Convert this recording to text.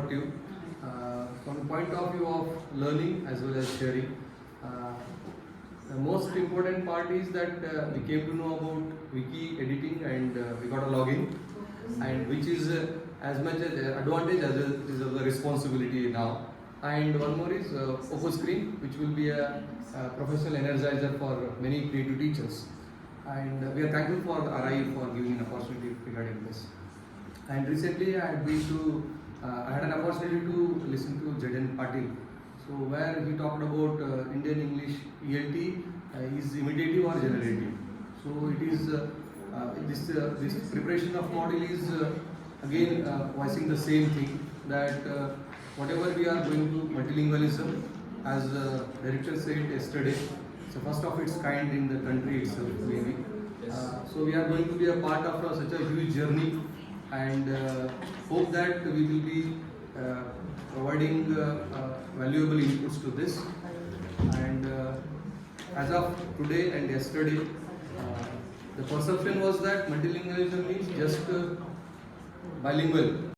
productive from the point of view of learning as well as sharing. The most important part is that we came to know about wiki editing and we got a login, and which is as much an advantage as it is a responsibility now. And one more is Opus Screen, which will be a professional energizer for many creative teachers. And we are thankful for RI for giving an opportunity regarding this. And recently I had an opportunity to listen to Jaden Patil. So where he talked about Indian English ELT is imitative or generative. So it is this preparation of model is again voicing the same thing, that whatever we are going to multilingualism, as the director said yesterday, it's the first of its kind in the country itself maybe. So we are going to be a part of such a huge journey, and hope that we will be providing valuable inputs to this. And as of today and yesterday, the perception was that multilingualism means just bilingual.